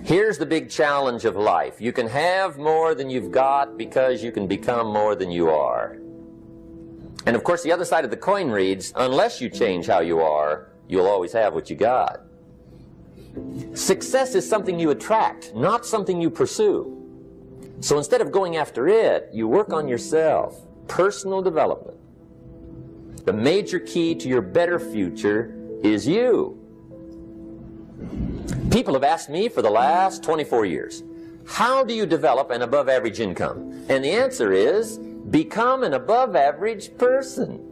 Here's the big challenge of life. You can have more than you've got because you can become more than you are. And of course, the other side of the coin reads, unless you change how you are, you'll always have what you got. Success is something you attract, not something you pursue. So instead of going after it, you work on yourself. Personal development. The major key to your better future is you. People have asked me for the last 24 years, how do you develop an above average income? And the answer is, become an above average person.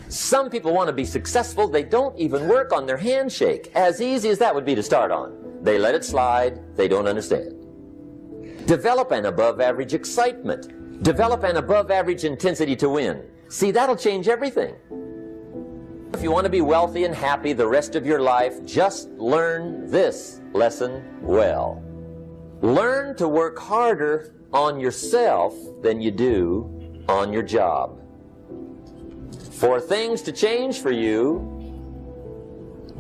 Some people want to be successful, they don't even work on their handshake. As easy as that would be to start on. They let it slide, they don't understand. Develop an above average excitement. Develop an above average intensity to win. See, that'll change everything. If you want to be wealthy and happy the rest of your life, just learn this lesson well. Learn to work harder on yourself than you do on your job. For things to change for you,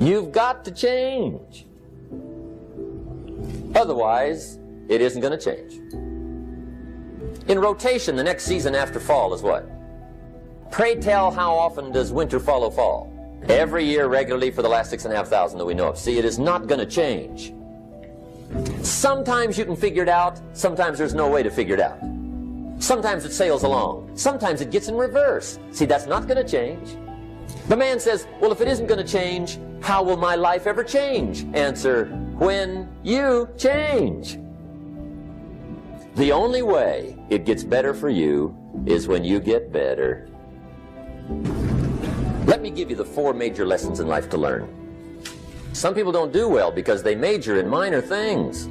you've got to change. Otherwise, it isn't going to change. In rotation, the next season after fall is what? Pray tell, how often does winter follow fall? Every year regularly for the last 6,500 that we know of. See, it is not going to change. Sometimes you can figure it out, sometimes there's no way to figure it out. Sometimes it sails along, sometimes it gets in reverse. See, that's not going to change. The man says, well, if it isn't going to change, how will my life ever change? Answer, when you change. The only way it gets better for you is when you get better. Let me give you the 4 major lessons in life to learn. Some people don't do well because they major in minor things.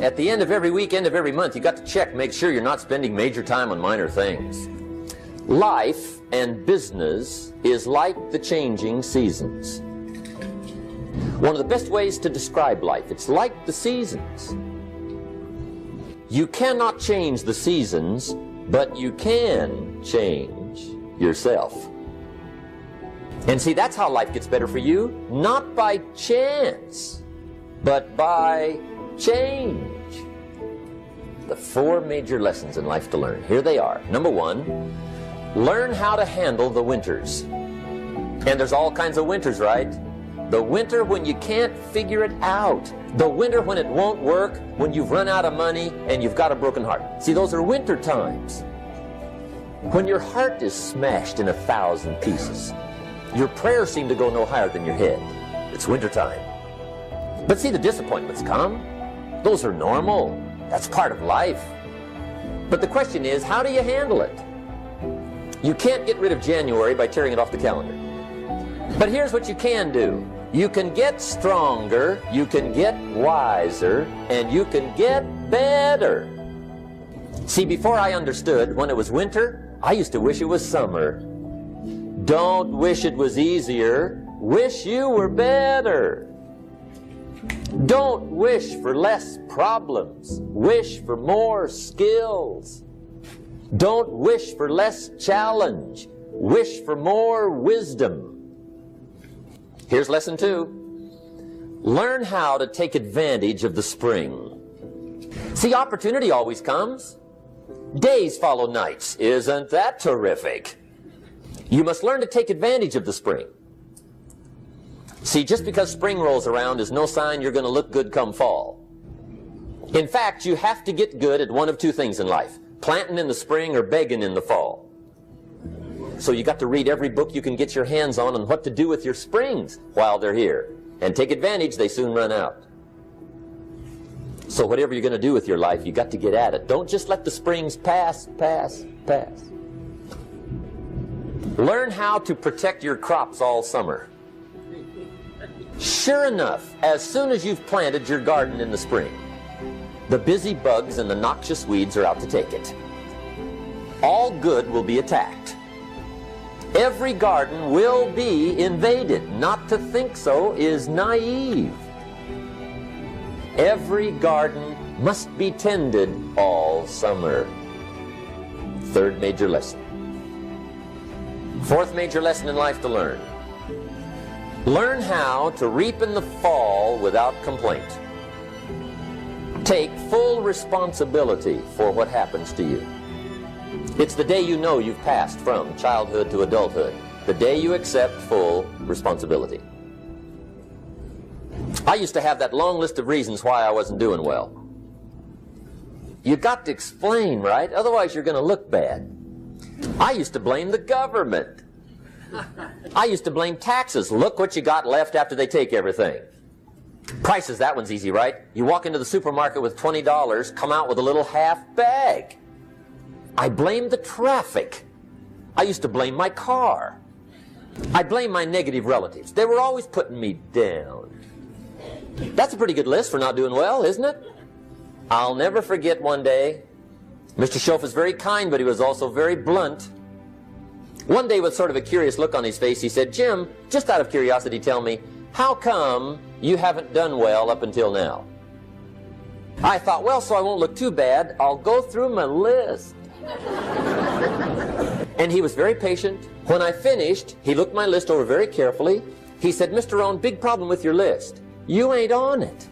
At the end of every week, end of every month, you got to check, make sure you're not spending major time on minor things. Life and business is like the changing seasons. One of the best ways to describe life, it's like the seasons. You cannot change the seasons, but you can change yourself. And see, that's how life gets better for you, not by chance, but by change. The 4 major lessons in life to learn. Here they are. Number 1, learn how to handle the winters. And there's all kinds of winters, right? The winter when you can't figure it out. The winter when it won't work, when you've run out of money and you've got a broken heart. See, those are winter times. When your heart is smashed in 1,000 pieces. Your prayers seem to go no higher than your head. It's winter time. But see, the disappointments come. Those are normal. That's part of life. But the question is, how do you handle it? You can't get rid of January by tearing it off the calendar. But here's what you can do. You can get stronger, you can get wiser, and you can get better. See, before I understood, when it was winter, I used to wish it was summer. Don't wish it was easier. Wish you were better. Don't wish for less problems. Wish for more skills. Don't wish for less challenge. Wish for more wisdom. Here's lesson 2. Learn how to take advantage of the spring. See, opportunity always comes. Days follow nights. Isn't that terrific? You must learn to take advantage of the spring. See, just because spring rolls around is no sign you're going to look good come fall. In fact, you have to get good at one of 2 things in life. Planting in the spring or begging in the fall. So you got to read every book you can get your hands on what to do with your springs while they're here. And take advantage, they soon run out. So whatever you're going to do with your life, you got to get at it. Don't just let the springs pass. Learn how to protect your crops all summer. Sure enough, as soon as you've planted your garden in the spring, the busy bugs and the noxious weeds are out to take it. All good will be attacked. Every garden will be invaded. Not to think so is naive. Every garden must be tended all summer. 3rd major lesson. 4th major lesson in life to learn. Learn how to reap in the fall without complaint. Take full responsibility for what happens to you. It's the day you know you've passed from childhood to adulthood. The day you accept full responsibility. I used to have that long list of reasons why I wasn't doing well. You got to explain, right? Otherwise you're going to look bad. I used to blame the government. I used to blame taxes. Look what you got left after they take everything. Prices, that one's easy, right? You walk into the supermarket with $20, come out with a little half bag. I blamed the traffic. I used to blame my car. I blamed my negative relatives. They were always putting me down. That's a pretty good list for not doing well, isn't it? I'll never forget one day, Mr. Schoaf was very kind, but he was also very blunt. One day, with sort of a curious look on his face, he said, "Jim, just out of curiosity, tell me, how come you haven't done well up until now?" I thought, well, so I won't look too bad, I'll go through my list. And he was very patient. When I finished, he looked my list over very carefully. He said, "Mr. Rohn, big problem with your list. You ain't on it."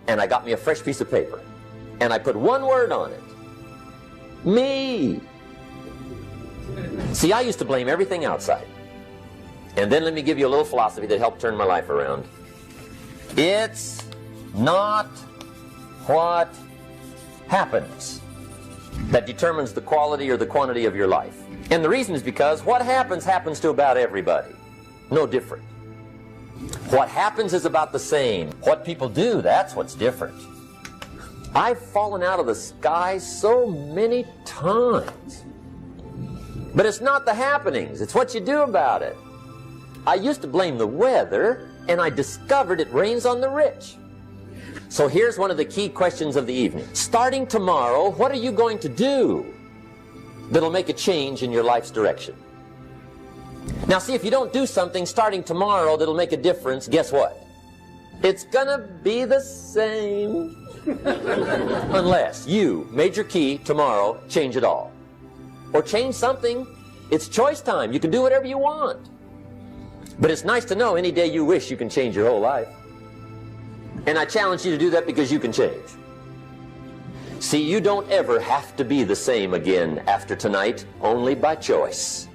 And I got me a fresh piece of paper. And I put one word on it. Me. See, I used to blame everything outside. And then let me give you a little philosophy that helped turn my life around. It's not what happens that determines the quality or the quantity of your life. And the reason is because what happens happens to about everybody. No different. What happens is about the same. What people do, that's what's different. I've fallen out of the sky so many times. But it's not the happenings, it's what you do about it. I used to blame the weather, and I discovered it rains on the rich. So here's one of the key questions of the evening. Starting tomorrow, what are you going to do that'll make a change in your life's direction? Now see, if you don't do something starting tomorrow that'll make a difference, guess what? It's gonna be the same. Unless you, major key, tomorrow, change it all. Or change something. It's choice time. You can do whatever you want. But it's nice to know any day you wish you can change your whole life. And I challenge you to do that because you can change. See, you don't ever have to be the same again after tonight, only by choice.